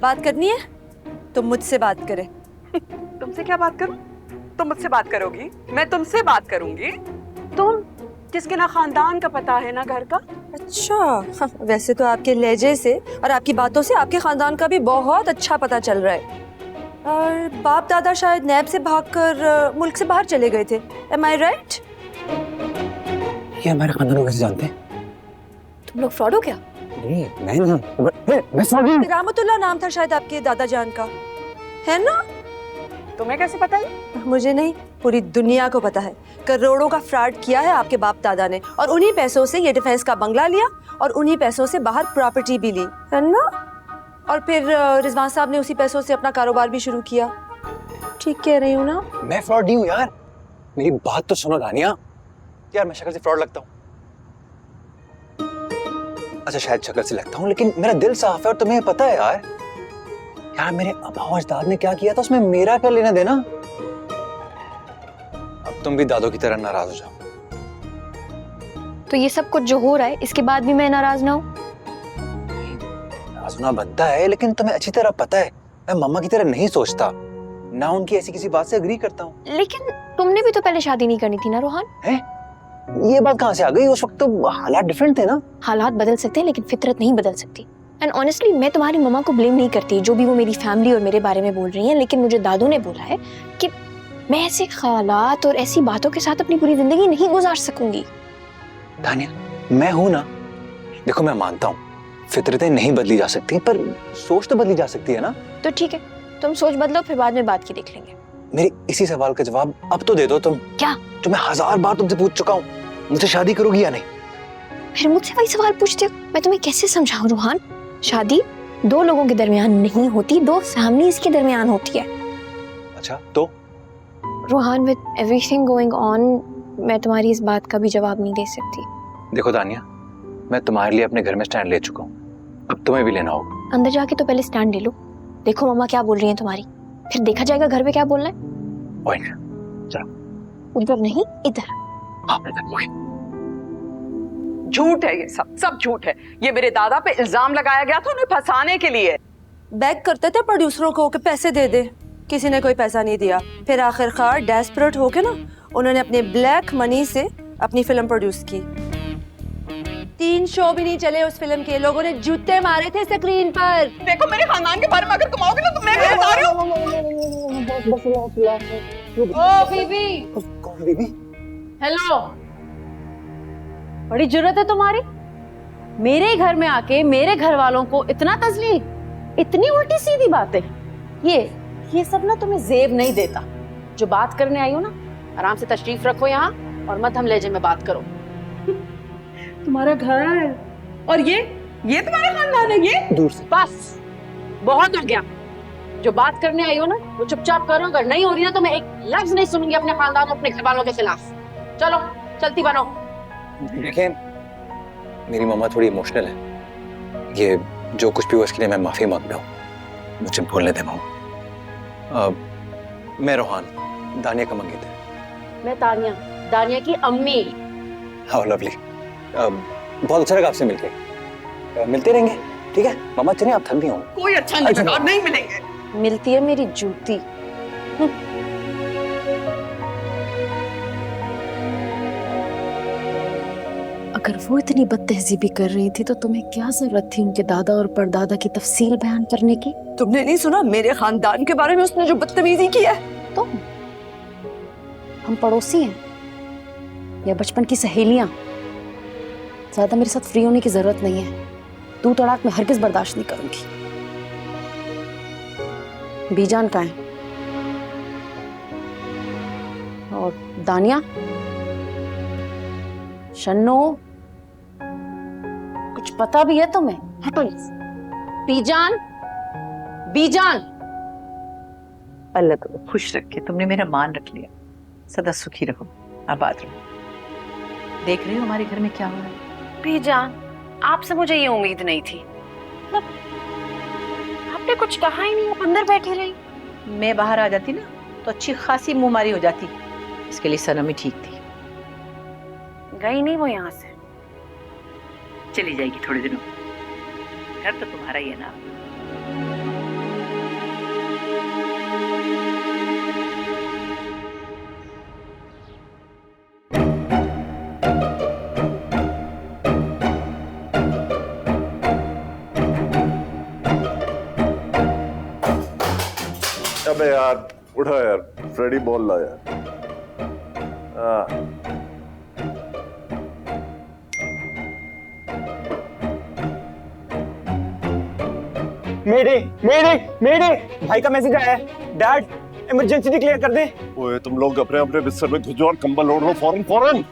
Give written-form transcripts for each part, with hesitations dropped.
बात करनी है तो मुझसे बात करे। तुमसे क्या बात करूं? तुम मुझसे बात करोगी, मैं तुमसे बात करूंगी। तुम जिसके ना खानदान का पता है ना घर का। अच्छा, हाँ, वैसे तो आपके लहजे से और आपकी बातों से आपके खानदान का भी बहुत अच्छा पता चल रहा है। और बाप दादा शायद नैब से भागकर मुल्क से बाहर चले गए थे। Am I right? ये हमारे खानदान को कैसे जानते हैं? तुम लोग फ्रॉड हो क्या? नहीं, मैं सॉरी। रामतुल्लाह नाम था शायद आपके दादा जान का, है ना? तुम्हें कैसे पता है? मुझे नहीं, पूरी दुनिया को पता है। करोड़ों का फ्रॉड किया है आपके बाप दादा ने, और उन्हीं पैसों से ये डिफेंस का बंगला लिया और उन्हीं पैसों से बाहर प्रॉपर्टी भी ली, है ना? और फिर रिजवान साहब ने उसी पैसों से अपना कारोबार भी शुरू किया। ठीक कह रही हूँ ना? मैं फ्रॉड नहीं हूँ यार, मेरी बात तो सुनो दानिया। यार मैं शक्ल से फ्रॉड लगता हूँ? अच्छा शायद शक्ल से लगता हूँ, लेकिन मेरा दिल साफ है और तुम्हें पता है यार। यार मेरे आबा अजदाद ने क्या किया था, उसमें मेरा क्या लेना देना। अब तुम भी दादों की तरह नाराज हो जाओ। तो ये सब कुछ जो हो रहा है, इसके बाद भी मैं नाराज ना हूँ? नाराज होना बनता है, लेकिन तुम्हें अच्छी तरह पता है मैं मम्मा की तरह नहीं सोचता, ना उनकी ऐसी किसी बात से एग्री करता हूँ। लेकिन तुमने भी तो पहले शादी नहीं करनी थी ना रोहान? है? ये बात कहाँ से आ गई? उस वक्त तो हालात डिफरेंट थे ना। हालात बदल सकते हैं लेकिन फितरत नहीं बदल सकती। एंड ऑनेस्टली मैं तुम्हारी मम्मा को ब्लेम नहीं करती, जो भी वो मेरी फैमिली और मेरे बारे में बोल रही हैं, लेकिन मुझे दादू ने बोला है कि मैं ऐसे ख्यालात और ऐसी बातों के साथ अपनी पूरी जिंदगी नहीं गुजार सकूंगी। दानिया मैं हूं ना, देखो मैं मानता हूँ फितरतें नहीं बदली जा सकती, पर सोच तो बदली जा सकती है ना। तो ठीक है, तुम सोच बदलो, फिर बाद में बात की देख लेंगे। मेरी इसी सवाल का जवाब अब तो दे दो तुम। क्या? जो मैं 1000 बार तुमसे पूछ चुका हूँ, मुझसे शादी करोगी या नहीं? फिर मुझसे वही सवाल पूछते हो, मैं तुम्हें कैसे समझाऊं रोहान? शादी दो लोगों के दरमियान नहीं होती, दो फैमिलीज के दरमियान होती है। अच्छा तो Rohan, with everything going on, मैं तुम्हारी इस बात का भी जवाब नहीं दे सकती। देखो दानिया, मैं तुम्हारे लिए अपने घर में स्टैंड ले चुका हूँ, अब तुम्हें भी लेना होगा। अंदर जाके तो पहले स्टैंड ले लो, देखो मम्मा क्या बोल रही हैं तुम्हारी, फिर देखा जाएगा घर पे क्या बोलना है। पॉइंट चलो। उधर नहीं, इधर। हाँ, झूठ है ये सब झूठ है। ये मेरे दादा पे इल्जाम लगाया गया था उन्हें फंसाने के लिए। बैग करते थे प्रोड्यूसरों को कि पैसे दे दे, किसी ने कोई पैसा नहीं दिया। फिर आखिरकार डेस्परेट होके ना उन्होंने अपने ब्लैक मनी से अपनी फिल्म प्रोड्यूस की। 3 शो भी नहीं चले उस फिल्म के, लोगों ने जूते मारे थे स्क्रीन पर। देखो मेरे खानदान के बारे में अगर तुम आओगे ना तो मैं भी बता रही हूँ। ओ बीबी। कौन बीबी? हेलो, बड़ी जुर्रत है तुम्हारी मेरे घर में आके मेरे घर वालों को इतना तजलील, इतनी उल्टी सीधी बातें। ये सब ना तुम्हें जेब नहीं देता। जो बात करने आई हो ना, आराम से तशरीफ रखो यहाँ और मत हम लहजे में बात करो। तुम्हारा घर है और ये तुम्हारा खानदान है। ये दूर से। बस बहुत हो गया। जो बात करने आई हो ना वो चुपचाप करो, अगर नहीं हो रही ना तो मैं एक लफ्ज नहीं सुनूंगी अपने खानदान और अपने घर वालों के खिलाफ। चलो चलती बनो। देखिए मेरी मम्मा थोड़ी इमोशनल है, ये जो कुछ भी हुआ इसके लिए मैं माफी मांगता हूँ, मुझे बोलने दे मम्मा। मैं रोहान, दानिया का मंगेतर। मैं तानिया, दानिया की अम्मी। How lovely. बहुत अच्छा लगा आपसे मिलके, मिलते रहेंगे ठीक है मम्मा। चलिए आप थक भी होंगे। कोई अच्छा नहीं लगा, नहीं मिलेंगे। मिलती है मेरी जूती। अगर वो इतनी बदतहजीबी कर रही थी तो तुम्हें क्या जरूरत थी उनके दादा और परदादा की तफसील बयान करने की? तुमने नहीं सुना मेरे खानदान के बारे में उसने जो बदतमीजी की है? तो हम पड़ोसी हैं या बचपन की सहेलियां? ज्यादा मेरे साथ फ्री होने की जरूरत नहीं है। तू तड़ाक में हरगिज बर्दाश्त नहीं करूंगी। बीजान कहाँ है? और दानिया, शन्नो, कुछ पता भी है तुम्हें? बीजान, बीजान। अल्लाह तुमको खुश रखे, तुमने मेरा मान रख लिया। सदा सुखी रहो, आबाद रहो। देख रही हो हमारे घर में क्या हो रहा है? बीजान, आपसे मुझे ये उम्मीद नहीं थी। मतलब आपने कुछ कहा ही नहीं, आप अंदर बैठी रही। मैं बाहर आ जाती ना तो अच्छी खासी मुंहमारी हो जाती, इसके लिए सनम ही ठीक थी। गई नहीं वो यहाँ से? चली जाएगी थोड़े दिनों, घर तो तुम्हारा ही है ना। अबे यार उठो यार, फ्रेडी बॉल ला यार। मेरे मेरे मेरे भाई का मैसेज आया है, डैड इमरजेंसी डिक्लेयर कर दे। ओए तुम लोग अपने अपने बिस्तर में घुस जाओ और कंबल ओढ़ लो फौरन फौरन।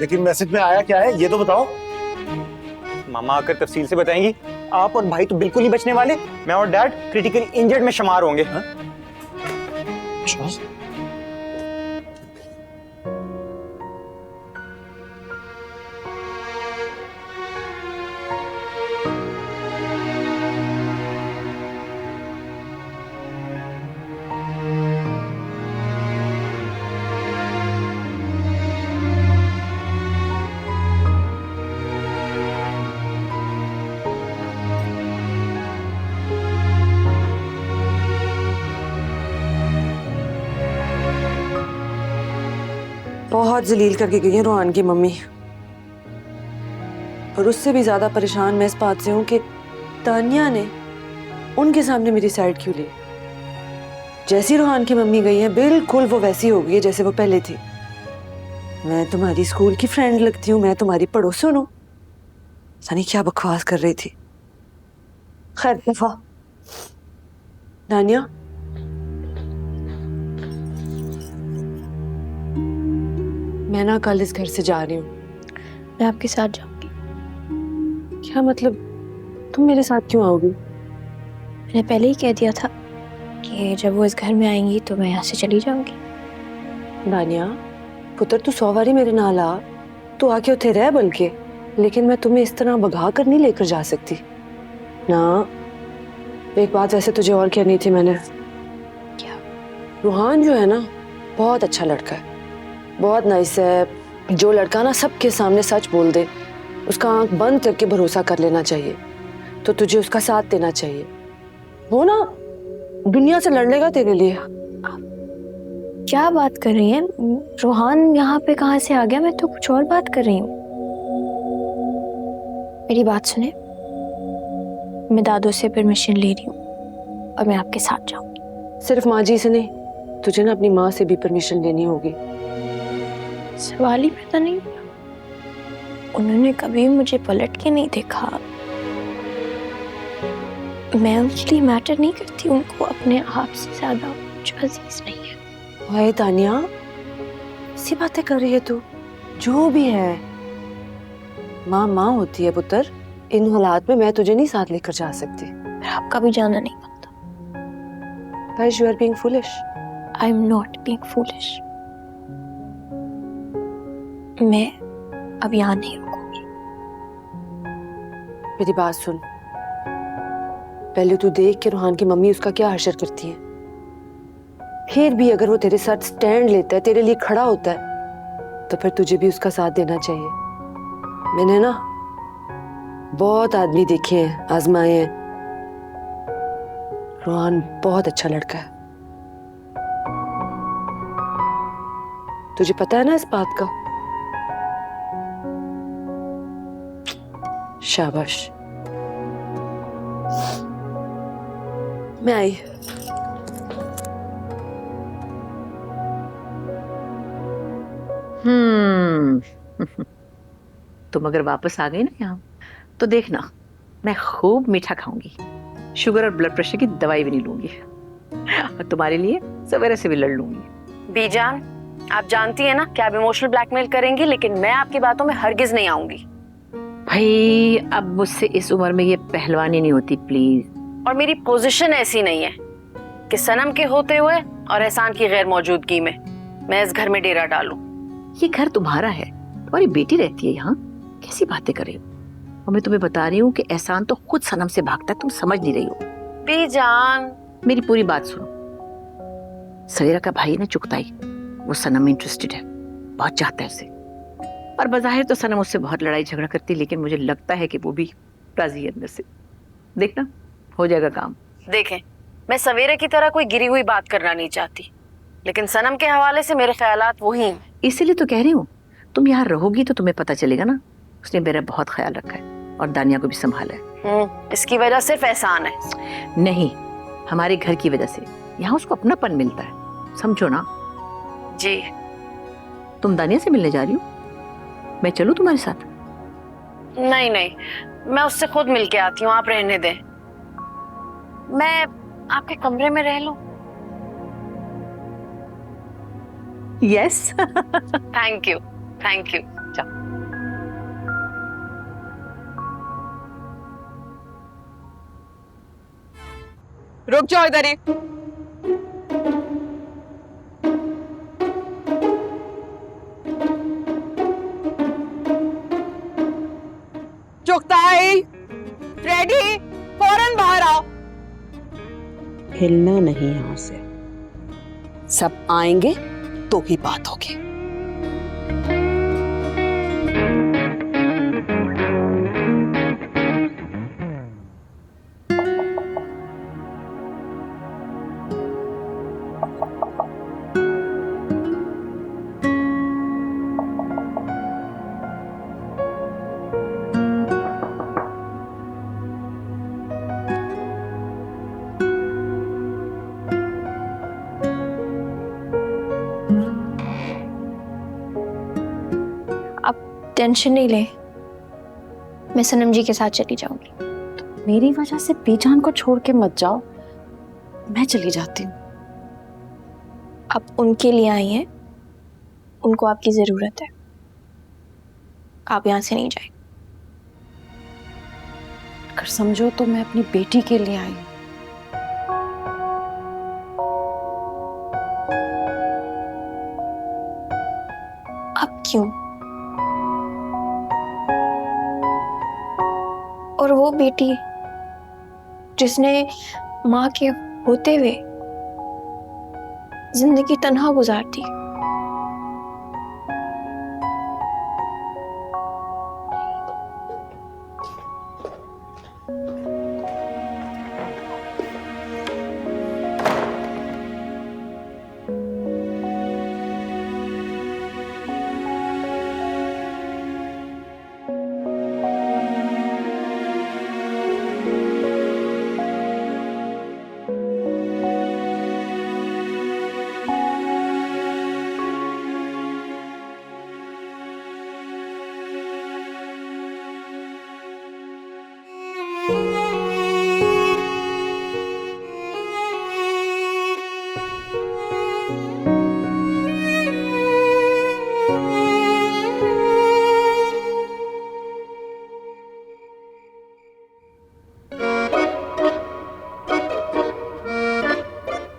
लेकिन मैसेज में आया क्या है ये तो बताओ। मामा आकर तफसील से बताएंगी। आप और भाई तो बिल्कुल नहीं बचने वाले, मैं और डैड क्रिटिकली इंजर्ड में शुमार होंगे। बहुत जलील करके गई है रोहान की मम्मी, और उससे भी ज्यादा परेशान मैं इस बात से हूं कि तानिया ने उनके सामने मेरी साइड क्यों ली। जैसी रोहान की मम्मी गई है बिल्कुल वो वैसी हो गई है जैसे वो पहले थी। मैं तुम्हारी स्कूल की फ्रेंड लगती हूँ, मैं तुम्हारी पड़ोसन हूँ, नहीं क्या बकवास कर रही थी। खैर दफा। तानिया मैं ना कल इस घर से जा रही हूँ। मैं आपके साथ जाऊंगी। क्या मतलब, तुम मेरे साथ क्यों आओगी? मैंने पहले ही कह दिया था कि जब वो इस घर में आएंगी तो मैं यहाँ से चली जाऊंगी। दानिया पुत्र तू 100 बारी मेरे नाल आ, तू आके उठे रह बल्कि, लेकिन मैं तुम्हें इस तरह भगा कर नहीं लेकर जा सकती ना। एक बात वैसे तुझे और कहनी थी मैंने। क्या? रूहान जो है ना बहुत अच्छा लड़का है, बहुत नाइस है। जो लड़का ना सबके सामने सच बोल दे उसका आंख बंद करके भरोसा कर लेना चाहिए, तो तुझे उसका साथ देना चाहिए। वो ना दुनिया से लड़ लेगा तेरे लिए। क्या बात कर रही हैं? रोहान यहाँ पे कहाँ से आ गया? मैं तो कुछ और बात कर रही हूँ। मेरी बात सुने, मैं दादू से परमिशन ले रही हूँ और मैं आपके साथ जाऊंगी। सिर्फ माँ जी से नहीं, तुझे ना अपनी माँ से भी परमिशन लेनी होगी। सवाल ही पैदा नहीं हुआ। उन्होंने कभी मुझे पलट के नहीं देखा। मैं उनके लिए मैटर नहीं करती, उनको अपने आप से ज्यादा कुछ अजीज नहीं है। हाय तानिया, ऐसी बातें कर रही है तू? जो भी है, माँ माँ होती है पुत्र। इन हालात में मैं तुझे नहीं साथ लेकर जा सकती। आपका भी जाना नहीं बनता। Guys, you are being foolish. I am not being foolish. मैं अब यहाँ नहीं रुकूंगी। मेरी बात सुन, पहले तू देख के रूहान की मम्मी उसका क्या हशर करती है। फिर भी अगर वो तेरे साथ स्टैंड लेता है, तेरे लिए खड़ा होता है, तो फिर तुझे भी उसका साथ देना चाहिए। मैंने ना बहुत आदमी देखे हैं, आजमाए हैं। रूहान बहुत अच्छा लड़का है, तुझे पता है ना इस बात का। शाबाश। मैं आई। तुम अगर वापस आ गई ना यहाँ तो देखना मैं खूब मीठा खाऊंगी, शुगर और ब्लड प्रेशर की दवाई भी नहीं लूंगी और तुम्हारे लिए सवेरे से भी लड़ लूंगी। बीजान, आप जानती हैं ना कि आप इमोशनल ब्लैकमेल करेंगी, लेकिन मैं आपकी बातों में हरगिज नहीं आऊंगी। भाई अब मुझसे इस उम्र में ये पहलवानी नहीं होती प्लीज। और मेरी पोजीशन ऐसी नहीं है कि सनम के होते हुए और एहसान की गैर मौजूदगी में मैं इस घर में डेरा डालूं। ये घर तुम्हारा है, तुम्हारी बेटी रहती है यहाँ, कैसी बातें कर रही हो? और मैं तुम्हें बता रही हूँ कि एहसान तो खुद सनम से भागता है, तुम समझ नहीं रही हो। बीजान, मेरी पूरी बात सुनो। सवेरा का भाई ना चुगताई, वो सनम में इंटरेस्टेड है, बहुत चाहता है उसे। और बज़ाहिर तो सनम उससे बहुत लड़ाई झगड़ा करती है, लेकिन मुझे लगता है कि वो भी राजी है अंदर से। देखना हो जाएगा काम। देखें, मैं सवेरे की तरह कोई गिरी हुई बात करना नहीं चाहती, लेकिन सनम के हवाले से मेरे ख्यालात वही हैं। इसीलिए तो कह रही हूँ, तुम यहाँ रहोगी तो तुम्हें पता चलेगा ना, उसने मेरा बहुत ख्याल रखा है और दानिया को भी संभाला है। इसकी वजह सिर्फ एहसान है। नहीं, हमारे घर की वजह से यहाँ उसको अपनापन मिलता है, समझो ना। जी तुम दानिया से मिलने जा रही हो? मैं चलूं तुम्हारे साथ? नहीं नहीं, मैं उससे खुद मिल के आती हूँ, आप रहने दें। मैं आपके कमरे में रह लूं? Yes. Thank you, thank you. रुक जाओ इधर ही। चुगताई, फ्रेडी, फौरन बाहर आओ। हिलना नहीं यहां से। सब आएंगे तो ही बात होगी। टेंशन नहीं ले, मैं सनम जी के साथ चली जाऊंगी। मेरी वजह से बेजान को छोड़ के मत जाओ, मैं चली जाती हूँ। आप उनके लिए आई हैं, उनको आपकी जरूरत है, आप यहाँ से नहीं जाए। अगर समझो तो मैं अपनी बेटी के लिए आई हूँ। अब क्यों? और वो बेटी जिसने माँ के होते हुए जिंदगी तन्हा गुजारती।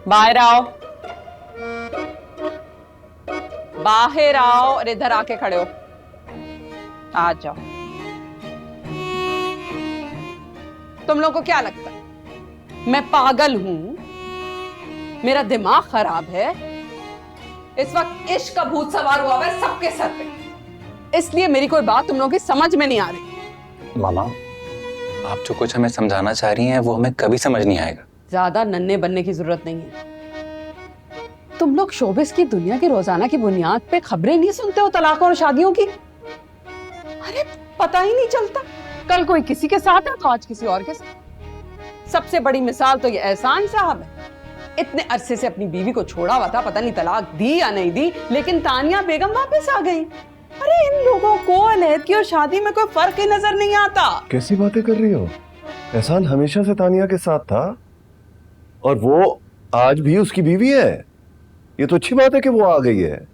बाहर आओ, बाहर आओ और इधर आके खड़े हो। आ जाओ। तुम लोगों को क्या लगता है मैं पागल हूं? मेरा दिमाग खराब है? इस वक्त इश्क का भूत सवार हुआ है सबके सर पे, इसलिए मेरी कोई बात तुम लोगों की समझ में नहीं आ रही। मामा, आप जो कुछ हमें समझाना चाह रही हैं वो हमें कभी समझ नहीं आएगा। ज्यादा नन्हे बनने की जरूरत नहीं है। तुम लोग शोबिस की दुनिया की रोजाना की बुनियाद पे खबरें नहीं सुनते हो तलाकों और शादियों की? अरे पता ही नहीं चलता, कल कोई किसी के साथ है तो आज किसी और के साथ। सबसे बड़ी मिसाल तो ये एहसान साहब है। इतने अरसे से अपनी बीवी को छोड़ा हुआ था, पता नहीं तलाक दी या नहीं दी, लेकिन तानिया बेगम वापस आ गई। अरे इन लोगों को अलहदगी और शादी में कोई फर्क ही नजर नहीं आता। कैसी बातें कर रही हो? एहसान हमेशा से तानिया के साथ था और वो आज भी उसकी बीवी है। ये तो अच्छी बात है कि वो आ गई है।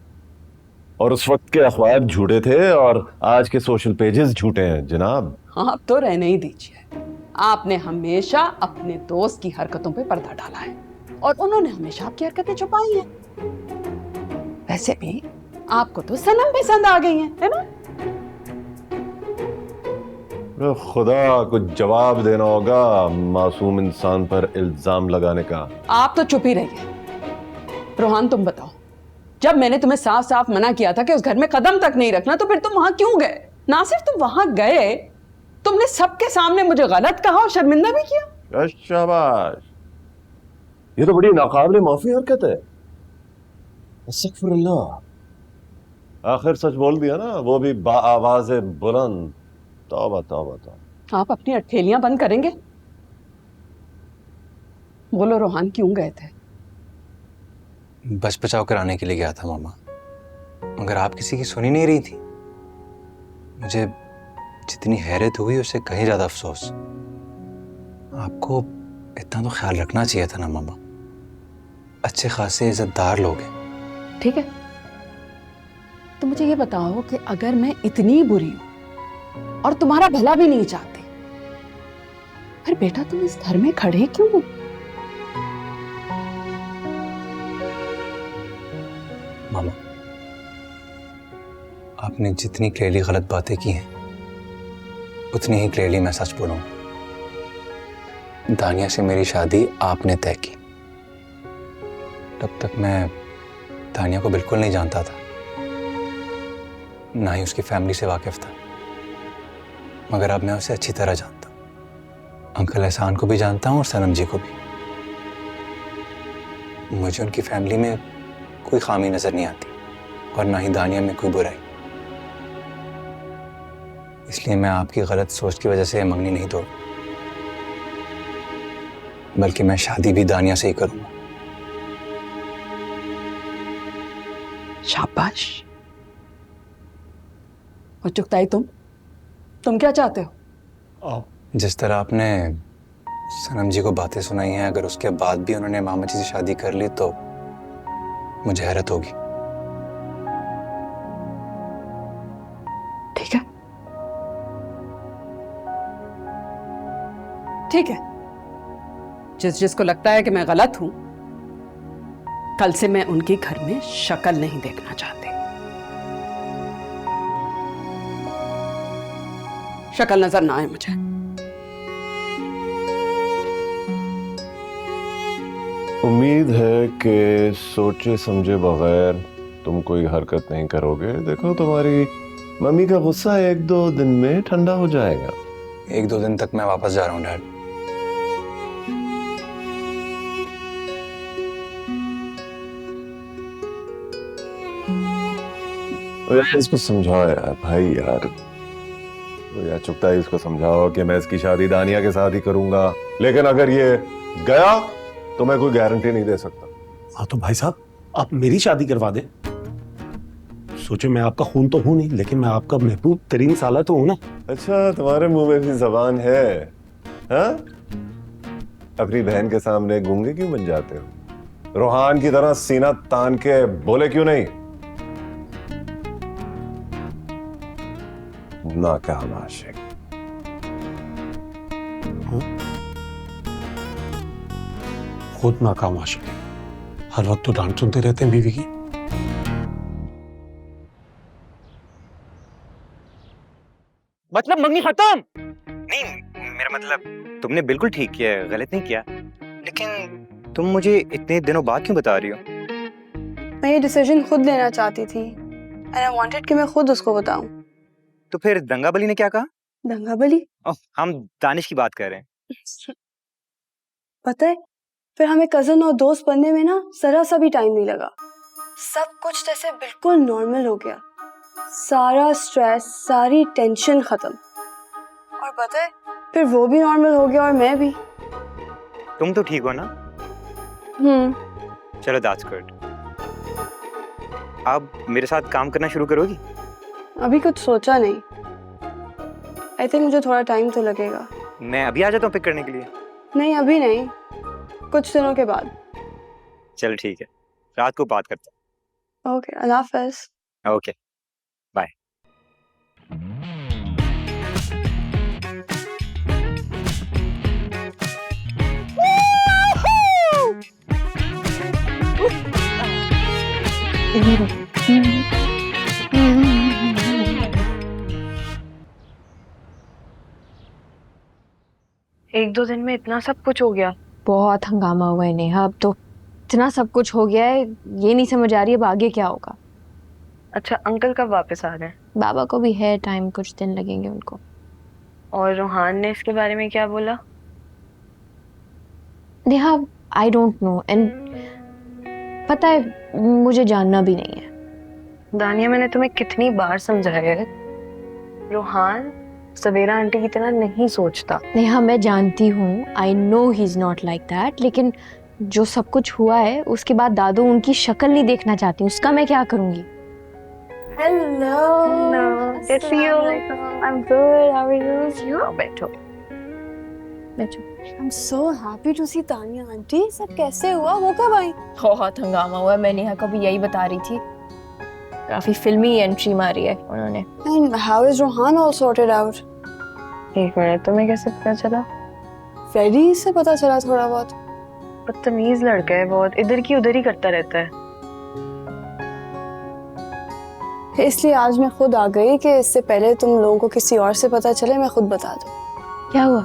और उस वक्त के अखबार झूठे थे और आज के सोशल पेजेस झूठे हैं जनाब। आप तो रहने ही दीजिए। आपने हमेशा अपने दोस्त की हरकतों पे पर्दा डाला है और उन्होंने हमेशा आपकी हरकतें छुपाई हैं। वैसे भी आपको तो सनम पसंद आ गई है ना? खुदा को जवाब देना होगा मासूम इंसान पर इल्जाम लगाने का। आप तो चुप ही रहिए। रोहान तुम बताओ, जब मैंने तुम्हें साफ साफ मना किया था कि उस घर में कदम तक नहीं रखना, तो फिर तुम वहां क्यों गए? ना सिर्फ तुम वहां गए, तुमने सबके सामने मुझे गलत कहा और शर्मिंदा भी किया। शाबाश, ये तो बड़ी नाकाबिले माफी हरकत है। अस्तगफिरुल्लाह। आखिर सच बोल दिया ना, वो भी आवाज बुलंद। तौबा तौबा तौबा। आप अपनी अठेलियां बंद करेंगे? बोलो रोहान, क्यों गए थे? बच बचाव कराने के लिए गया था मामा, मगर आप किसी की सुनी नहीं रही थी। मुझे जितनी हैरत हुई उससे कहीं ज्यादा अफसोस। आपको इतना तो ख्याल रखना चाहिए था ना मामा। अच्छे खासे इज्जतदार लोग हैं। ठीक है, तो मुझे ये बताओ कि अगर मैं इतनी बुरी हूं और तुम्हारा भला भी नहीं चाहती, फिर बेटा तुम इस घर में खड़े क्यों हो? मामा, आपने जितनी क्लियरली गलत बातें की हैं उतनी ही क्लियरली मैं सच बोलूंगा। दानिया से मेरी शादी आपने तय की। तब तक मैं दानिया को बिल्कुल नहीं जानता था, ना ही उसकी फैमिली से वाकिफ था, मगर अब मैं उसे अच्छी तरह जानता हूं। अंकल एहसान को भी जानता हूं और सनम जी को भी। मुझे उनकी फैमिली में कोई खामी नजर नहीं आती और ना ही दानिया में कोई बुराई। इसलिए मैं आपकी गलत सोच की वजह से मंगनी नहीं तोड़, बल्कि मैं शादी भी दानिया से ही करूंगा। शाबाश। और चुगताई तुम क्या चाहते हो? जिस तरह आपने सनम जी को बातें सुनाई हैं, अगर उसके बाद भी उन्होंने मामा जी से शादी कर ली तो मुझे हैरत होगी। ठीक है, ठीक है। जिसको लगता है कि मैं गलत हूं, कल से मैं उनकी घर में शक्ल नहीं देखना चाहती। शक्ल नजर ना आए मुझे। उम्मीद है कि सोचे समझे बगैर तुम कोई हरकत नहीं करोगे। देखो, तुम्हारी मम्मी का गुस्सा 1-2 दिन में ठंडा हो जाएगा। 1-2 दिन तक मैं वापस जा रहा हूँ डैड। यार इसको समझाओ यार, भाई यार। यार चुगताई इसको समझाओ कि मैं इसकी शादी दानिया के साथ ही करूंगा, लेकिन अगर ये गया तो मैं कोई गारंटी नहीं दे सकता। हाँ तो भाई साहब, आप मेरी शादी करवा दे। सोचे मैं आपका खून तो हूं नहीं, लेकिन मैं आपका महबूब तरीन साला तो हूं ना। अच्छा, तुम्हारे मुंह में भी जबान है? हाँ? अपनी बहन के सामने गूंगे क्यों बन जाते हो? रोहान की तरह सीना तान के बोले क्यों नहीं? नाकाम आशिक। खुद नाकाम आशिक, हर वक्त तो डांट सुनते रहते हैं बीवी की। मतलब मंगनी खत्म? नहीं, मेरा मतलब तुमने बिल्कुल ठीक किया है, गलत नहीं किया। लेकिन तुम मुझे इतने दिनों बाद क्यों बता रही हो? मैं ये डिसीजन खुद लेना चाहती थी एंड आई वांटेड कि मैं खुद उसको बताऊं। तो फिर दंगा बली ने क्या कहा? दंगा बली? ओह, हम दानिश की बात कर रहे हैं। पता है, फिर हमें कजन और दोस्त बनने में ना जरा सा भी टाइम नहीं लगा। सब कुछ जैसे बिल्कुल नॉर्मल हो गया। सारा स्ट्रेस, सारी टेंशन खत्म। और पता है, फिर वो भी नॉर्मल हो गया और मैं भी। तुम तो ठीक हो ना? चलो, दैट्स गुड। अब मेरे साथ काम करना शुरू करोगी? अभी कुछ सोचा नहीं। आई थिंक मुझे थोड़ा टाइम तो लगेगा। मैं अभी आ जाता हूँ पिक करने के लिए। नहीं, अभी नहीं, कुछ दिनों के बाद। चल ठीक है, रात को बात करते ओके, अल्लाह हाफ़िज़। हैं। Okay, bye. एक दो दिन में इतना सब कुछ हो गया। बहुत हंगामा हुआ है नेहा। अब तो इतना सब कुछ हो गया है, ये नहीं समझ आ रही अब आगे क्या होगा। अच्छा, अंकल कब वापस आ रहे हैं? बाबा को भी है टाइम, कुछ दिन लगेंगे उनको। और रोहान ने इसके बारे में क्या बोला? Neha, I don't know, and पता है मुझे जानना भी नहीं है। दानिया, मैंने तुम्हें कितनी बार समझाया है, रोहान सवेरा आंटी की तरह नहीं सोचता। नेहा मैं जानती हूँ, I know he is not like that, लेकिन जो सब कुछ हुआ है उसके बाद दादू उनकी शक्ल नहीं देखना चाहती, उसका मैं क्या करूँगी? कैसी हो? I'm good. How are you? You बैठो। I'm so happy to see Tania aunty. सब कैसे हुआ? वो कब आई? बहुत हंगामा हुआ, मैं नेहा को भी यही बता रही थी, काफी फिल्मी एंट्री मारी है उन्होंने। And how is Rohan all sorted out? एक मिनट, तुम्हें कैसे पता चला? फ्रेडी से पता चला थोड़ा बहुत। बदतमीज लड़का है बहुत, इधर की उधर ही करता रहता है। इसलिए आज मैं खुद आ गई कि इससे पहले तुम लोगों को किसी और से पता चले मैं खुद बता दूं। क्या हुआ?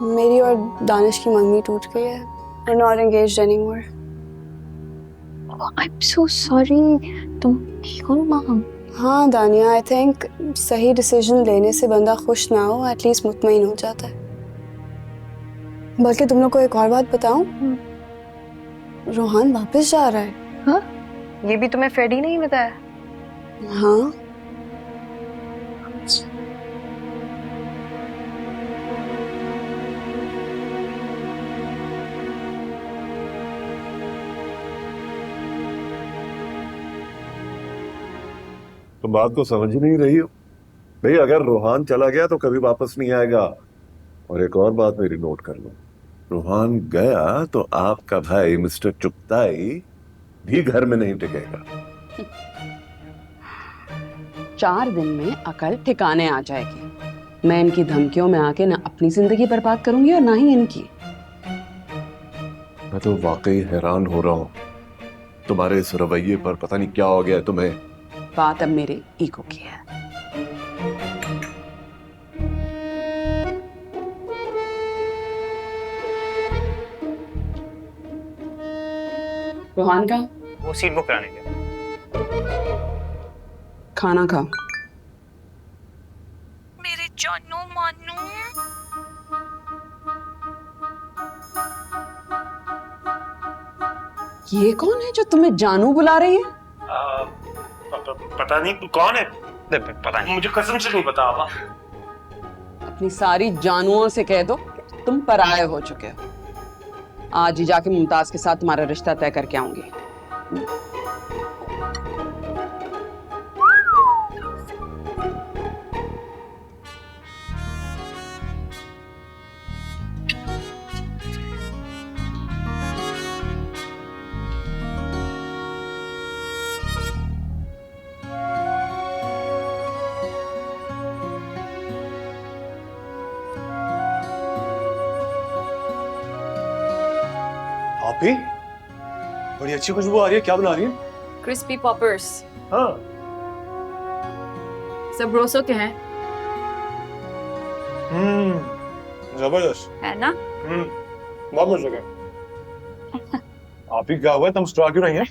मेरी और दानिश की मंगनी टूट गई है। We're not engaged anymore. I'm so sorry। तुम ठीक हो माम? हाँ दानिया, आई थिंक सही डिसीजन लेने से बंदा खुश ना हो एटलीस्ट मुतमईन हो जाता है। बल्कि तुम लोग को एक और बात बताऊं, रोहान वापस जा रहा है। हाँ? ये भी तुम्हें फ्रेडी नहीं बताया? हाँ। तुम बात को समझ ही नहीं रही हो भाई। अगर रोहान चला गया तो कभी वापस नहीं आएगा। और एक और बात मेरी नोट कर लो, रोहान गया तो आपका भाई मिस्टर चुगताई भी घर में नहीं टिकेगा। 4 दिन में अकल ठिकाने आ जाएगी। मैं इनकी धमकियों में आके ना अपनी जिंदगी बर्बाद करूंगी और ना ही इनकी। मैं तो वाकई हैरान हो रहा हूँ तुम्हारे इस रवैये पर। पता नहीं क्या हो गया तुम्हें। बात अब मेरे ईगो की है। रोहान का वो सीट बुक कराने गया। खाना खा। मेरे जानू मानू। ये कौन है जो तुम्हें जानू बुला रही है? पता नहीं कौन है। पता नहीं, मुझे कसम से नहीं पता। अपनी सारी जानुओं से कह दो तुम पराये हो चुके हो। आज ही जाके मुमताज के साथ तुम्हारा रिश्ता तय करके आऊंगी। आप ही बड़ी अच्छी खुशबू आ रही है। क्या बना रही है? क्रिस्पी पॉपर्स, हाँ। सब रोसो के हैं। जबरदस्त है ना? बहुत मजा है। आप ही क्या हुआ, तुम स्ट्रा क्यों रही हैं?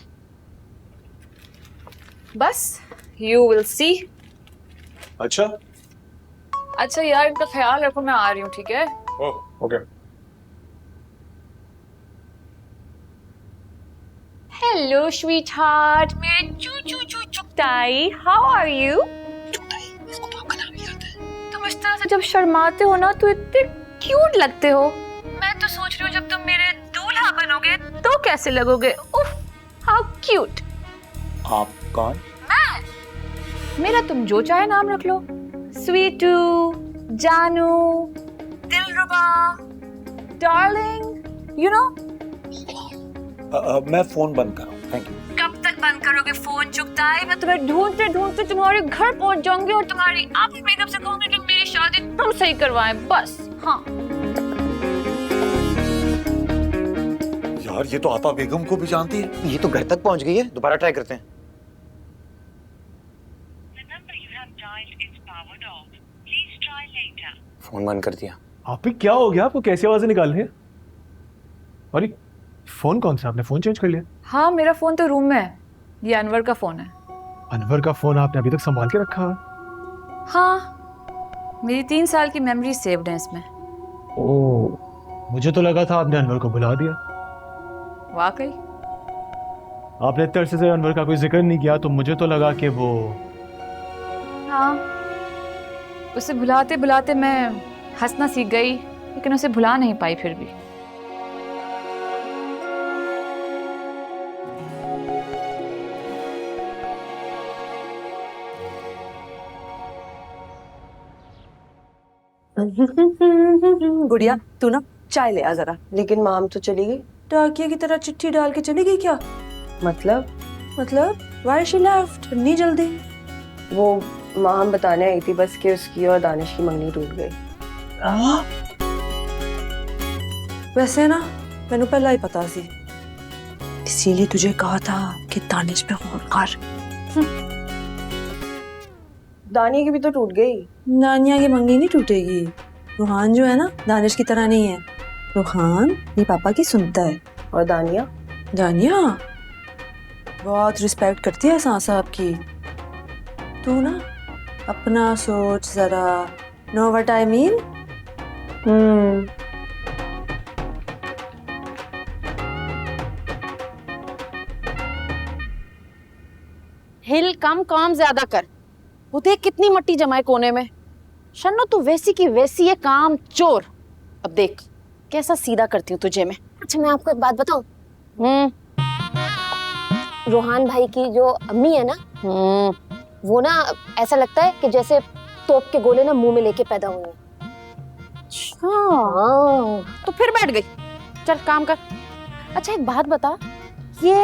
बस यू विल सी। अच्छा अच्छा यार, इनका ख्याल रखो, मैं आ रही हूँ, ठीक है? Oh okay. Hello sweet heart, मेरे चू चुगताई, हाउ आर यू? तुम इस तरह से जब शर्माते हो ना तो इतने क्यूट लगते हो। मैं तो सोच रही हूँ जब तुम मेरे दूल्हा बनोगे तो कैसे लगोगे। उफ, हाउ क्यूट। आप कौन? मैं, मेरा तुम जो चाहे नाम रख लो। स्वीटू, जानू, दिलरुबा, डार्लिंग, यू नो। मैं फोन बंद कर रहा हूँ, थैंक यू। कब तक बंद करोगे फोन चुगताई? मैं तुम्हें ढूंढते ढूंढते तुम्हारे घर पहुंच जाऊंगी और तुम्हारी आप मेकअप से कहूंगी कि मेरी शादी तुम सही करवाएं, बस। हाँ यार, ये तो आपा बेगम को भी जानती है। ये तो घर तक पहुंच गई है। दोबारा ट्राई करते हैं। फोन बंद कर दिया। आप ही क्या हो गया? आपको कैसी आवाजें निकाल रही है? अरे फोन कौन सा? आपने फोन चेंज कर लिया? हाँ, मेरा फोन तो रूम में है। ये अनवर का फोन है। अनवर का फोन आपने अभी तक संभाल के रखा है? हाँ, मेरी 3 साल की मेमोरी सेव्ड है इसमें। ओह, मुझे तो लगा था आपने अनवर को बुला दिया। वाकई? आपने इतने अरसे से अनवर का कोई जिक्र नहीं किया तो मुझे तो लगा कि वो। हाँ, उसे भुलाते भुलाते मैं हंसना सीख गई, लेकिन उसे भुला नहीं पाई फिर भी। गुड़िया तू ना चाय ले आ जरा। लेकिन माम तो चली गई। डाकिया की तरह चिट्ठी डाल के चली गई क्या? मतलब व्हाई शी लेफ्ट इतनी जल्दी? वो माम बताने आई थी बस कि उसकी और दानिश की मंगनी टूट गई। वैसे ना मैंने पहला ही पता सी, इसीलिए तुझे कहा था कि दानिश पे गौर कर। दानिया की भी तो टूट गई। नानिया की मंगनी नहीं टूटेगी। रूहान जो है ना दानिश की तरह नहीं है। रूहान ये पापा की सुनता है। और दानिया बहुत रिस्पेक्ट करती है सास साहब की। तू ना अपना सोच जरा। Know what I mean? हिल कम काम ज्यादा कर। वो देख कितनी मट्टी जमाए कोने में। शन्नो तू वैसी की वैसी है, काम चोर। अब देख कैसा सीधा करती हूँ तुझे मैं। अच्छा मैं आपको एक बात बताऊं, रोहान भाई की जो अम्मी है ना, वो ना ऐसा लगता है कि जैसे तोप के गोले ना मुंह में लेके पैदा हुई है। हाँ तो फिर बैठ गई। चल काम कर। अच्छा एक बात बता, ये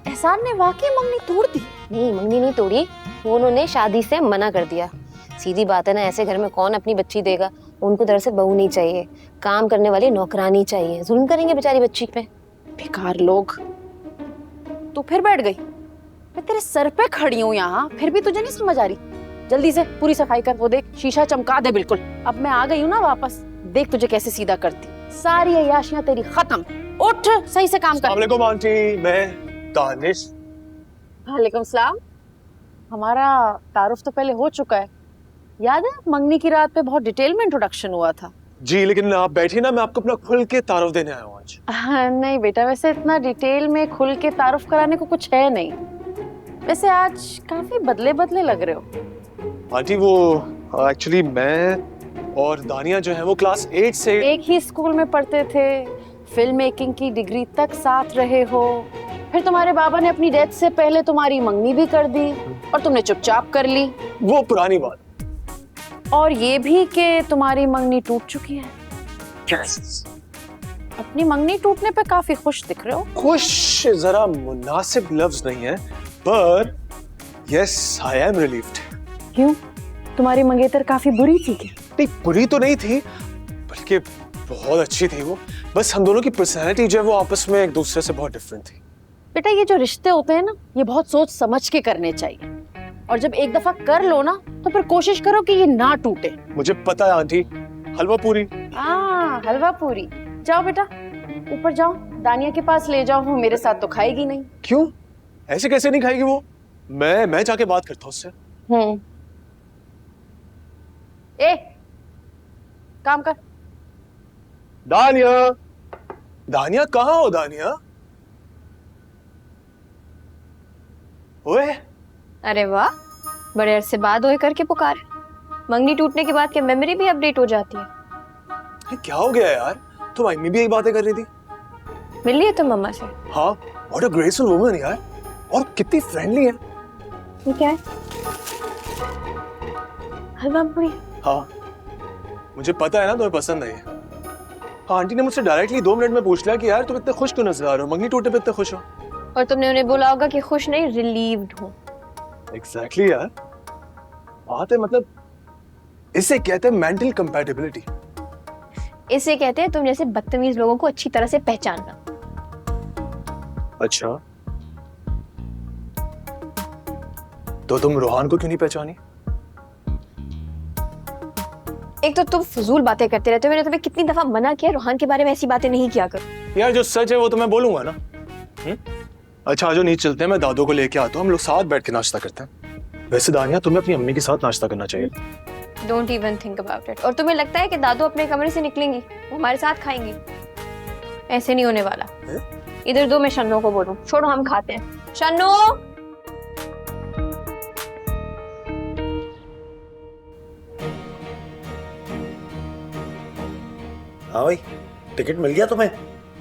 एहसान ने वाकई मंगनी तोड़ दी? नहीं मंगनी नहीं तोड़ी, वो उन्होंने शादी से मना कर दिया। सीधी बात है ना, ऐसे घर में कौन अपनी बच्ची देगा। उनको दरअसल बहू नहीं चाहिए, काम करने वाली नौकरानी चाहिए। जुल्म करेंगे बेचारी बच्ची पे। बेकार लोग। तू फिर बैठ गई? मैं तेरे सर पे खड़ी हूँ यहाँ, फिर भी तुझे नहीं समझ आ रही? जल्दी से पूरी सफाई कर। वो देख शीशा चमका दे बिल्कुल। अब मैं आ गई हूँ ना वापस, देख तुझे कैसे सीधा करती। सारी अय्याशियां तेरी खत्म। उठ सही से काम कर। अस्सलामुअलैकुम आंटी, मैं दानिश। वालेकुम सलाम। हमारा तारुफ तो पहले हो चुका है, याद है? मंगनी की रात पे बहुत डिटेल में इंट्रोडक्शन हुआ था। जी लेकिन आप बैठिए ना, मैं आपको अपना खुल के तारुफ देने आया हूँ आज। हाँ, नहीं बेटा, वैसे इतना डिटेल में खुल के तारुफ कराने को कुछ है नहीं। वैसे आज काफी बदले बदले लग रहे हो। आंटी वो एक्चुअली मैं और दानिया जो है वो क्लास 8 से एक ही स्कूल में पढ़ते थे, फिल्म मेकिंग की डिग्री तक साथ रहे हो। फिर तुम्हारे बाबा ने अपनी डेथ से पहले तुम्हारी मंगनी भी कर दी और तुमने चुपचाप कर ली। वो पुरानी बात। और ये भी कि तुम्हारी मंगनी टूट चुकी है। yes. अपनी मंगनी टूटने पे काफी खुश दिख रहे हो। खुश जरा मुनासिब लफ्ज नहीं है, पर यस आई एम रिलीव्ड। क्यों? तुम्हारी मंगेतर काफी बुरी थी क्या? नहीं बुरी तो नहीं थी, बल्कि बहुत अच्छी थी वो। बस हम दोनों की पर्सनैलिटी जो है वो आपस में एक दूसरे से बहुत डिफरेंट थी। बेटा ये जो रिश्ते होते हैं ना, ये बहुत सोच समझ के करने चाहिए। और जब एक दफा कर लो ना, तो फिर कोशिश करो कि ये ना टूटे। मुझे पता है आंटी। हलवा पूरी। हलवा पूरी। जाओ बेटा ऊपर जाओ, दानिया के पास ले जाओ। वो मेरे साथ तो खाएगी नहीं। क्यों? ऐसे कैसे नहीं खाएगी वो? मैं जाके बात करता हूँ उससे। ए काम कर। दानिया कहाँ हो दानिया? ओए अरे वाह, बड़े अरसे बाद ओए करके पुकारे। मंगनी टूटने के बाद क्या मेमोरी भी अपडेट हो जाती है? क्या हो गया यार? तुम अम्मी भी यही बातें कर रही थी। मिल लिए तुम मम्मा से? हाँ, व्हाट अ ग्रेसफुल वुमन यार, और कितनी फ्रेंडली है। ये क्या है? हलवा पूरी। हाँ मुझे पता है ना तुम्हें पसंद नहीं है। हाँ, आंटी ने मुझसे डायरेक्टली 2 मिनट में पूछ लिया कि यार तुम इतने खुश क्यों नजर आ रहे हो, मंगनी टूटने पे इतने खुश हो। और तुमने उन्हें बोला होगा कि खुश नहीं, रिलीव्ड हूँ। एग्जैक्टली यार, बात है मतलब इसे कहते हैं मेंटल कंपैटिबिलिटी। इसे कहते हैं तुम जैसे बदतमीज लोगों को अच्छी तरह से पहचानना। अच्छा, तो तुम रोहान को क्यों नहीं पहचानी? एक तो तुम फजूल बातें करते रहते हो। मैंने तुम्हें कितनी दफा मना किया रोहान के बारे में ऐसी बातें नहीं किया करो। यार जो सच है वो तो मैं बोलूंगा ना। अच्छा जो नीचे चलते हैं, मैं दादू को लेके आता हूँ, हम लोग साथ बैठ के नाश्ता करते हैं। वैसे दानिया तुम्हें अपनी अम्मी के साथ नाश्ता करना चाहिए। Don't even think about it. और तुम्हें लगता है कि दादू अपने कमरे से निकलेंगी, वो हमारे साथ खाएंगी? ऐसे नहीं होने वाला। इधर दो, मैं शन्नो को बोलूं। छोड़ो हम खाते हैं। शन्नो हाँ भाई, टिकट मिल गया तुम्हें?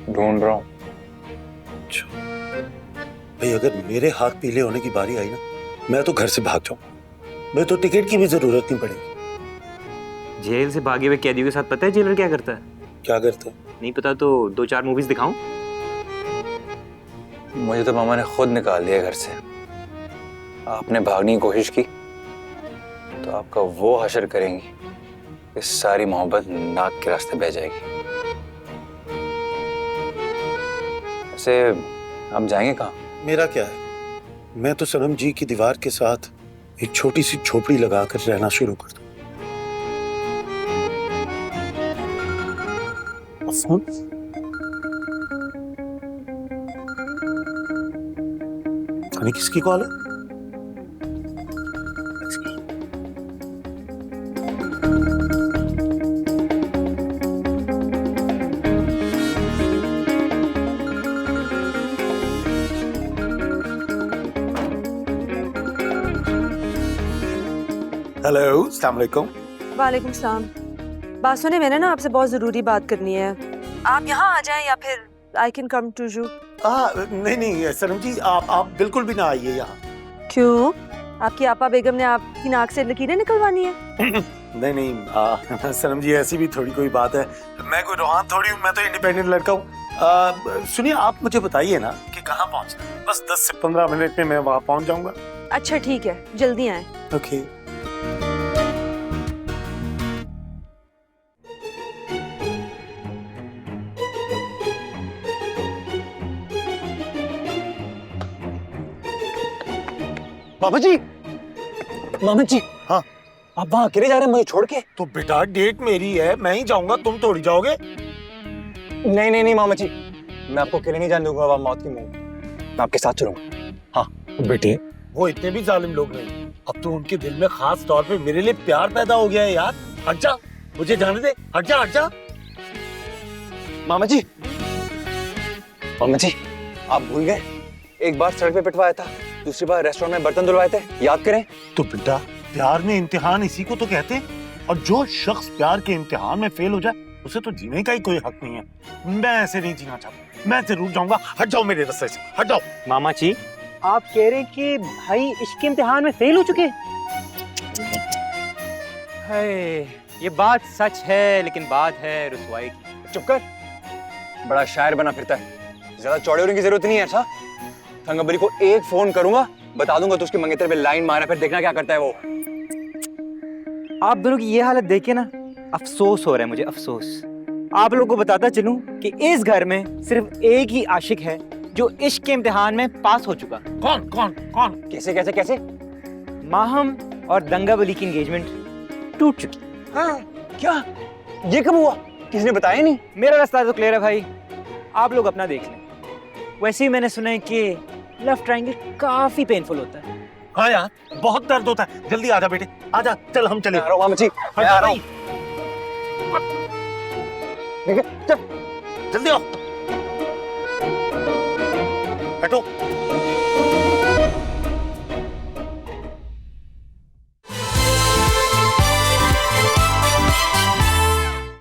ढूंढ रहा हूँ। भाई अगर मेरे हाथ पीले होने की बारी आई ना, मैं तो घर से भाग जाऊँ। मैं तो टिकट की भी जरूरत नहीं पड़ेगी। जेल से भागे हुए कैदियों के साथ पता है जेलर क्या करता है? क्या करता है? नहीं पता तो 2-4 मूवीज दिखाऊं? मुझे तो मामा ने खुद निकाल दिया घर से। आपने भागने की कोशिश की तो आपका वो हशर करेंगी कि सारी मोहब्बत नाक के रास्ते बह जाएगी। वैसे आप जाएंगे कहाँ? मेरा क्या है, मैं तो सनम जी की दीवार के साथ एक छोटी सी झोपड़ी लगाकर रहना शुरू कर दूं। फोन किसकी कॉल है? हेलो, अस्सलाम वालेकुम। वालेकुम सलाम। बात सुने, मैंने ना आपसे बहुत जरूरी बात करनी है। आप यहाँ आ जाएं या फिर I can come to you. नहीं सनम जी, आप बिल्कुल भी ना आइए यहाँ। क्यों? आपकी आपा बेगम ने आपकी नाक से लकीरें निकलवानी है? नहीं सनम जी, ऐसी भी थोड़ी कोई बात है। मैं कोई रोहान थोड़ी हूँ, मैं तो इंडिपेंडेंट लड़का हूँ। सुनिए, आप मुझे बताइए ना कि कहाँ पहुँचना है। बस 10 से 15 मिनट में मैं वहाँ पहुँच जाऊँगा। अच्छा ठीक है, जल्दी आए। ओके। मामा जी, मामा जी। हाँ, आप वहाँ अकेले जा रहे हैं मुझे छोड़ के? तो बेटा डेट मेरी है, मैं ही जाऊंगा, तुम थोड़ी जाओगे। नहीं नहीं नहीं मामा जी, मैं आपको अकेले नहीं जाने दूंगा मौत की मुंह। मैं आपके साथ चलूंगा। हाँ बेटे, वो इतने भी जालिम लोग नहीं। अब तो उनके दिल में खास तौर पे मेरे लिए प्यार पैदा हो गया है यार। हट जा, मुझे जाने दे। हट जा, हट जा। मामा जी, मामा जी, आप भूल गए? एक बार सड़क पे पिटवाया था, दूसरी बार रेस्टोरेंट में बर्तन धुलवाए थे, याद करें? तो बेटा, प्यार में इम्तिहान इसी को तो कहते हैं। और जो शख्स प्यार के इम्तिहान में फेल हो जाए, उसे तो जीने का ही कोई हक नहीं है। मैं ऐसे नहीं जीना चाहता, मैं जरूर जाऊंगा। हट जाओ मेरे रास्ते से, हट जाओ। मामा जी, आप कह रहे हैं कि भाई इश्क इम्तिहान में फेल हो चुके? है, ये बात सच है, लेकिन बात है रुसवाई की। चुप कर, बड़ा शायर बना फिरता है। ज्यादा चौड़े होने की जरूरत नहीं है। अच्छा, थंगबरी को एक फोन करूंगा, बता दूंगा तो उसके मंगेतर पे लाइन मारा, फिर देखना क्या करता है वो। आप दोनों की ये हालत देखे ना, अफसोस हो रहा है मुझे, अफसोस। आप लोगों को बताता चलूं कि इस घर में सिर्फ एक ही आशिक है जो इश्क के इम्तिहान में पास हो चुका। कौन कौन कौन? कैसे कैसे कैसे? माहम और दंगा बली की एंगेजमेंट टूट चुकी। हाँ, क्या? ये कब हुआ? किसी ने बताया नहीं? मेरा रास्ता तो क्लियर है भाई, आप लोग अपना देख लें। वैसे ही मैंने सुना है कि लव ट्रायंगल काफी पेनफुल होता है। हाँ यार, बहुत दर्द होता है। जल्दी आजा बेटे, आजा, चल हम चले। मामा जी, मैं आ रहा हूँ। चल, जल्दी आओ, बैठो।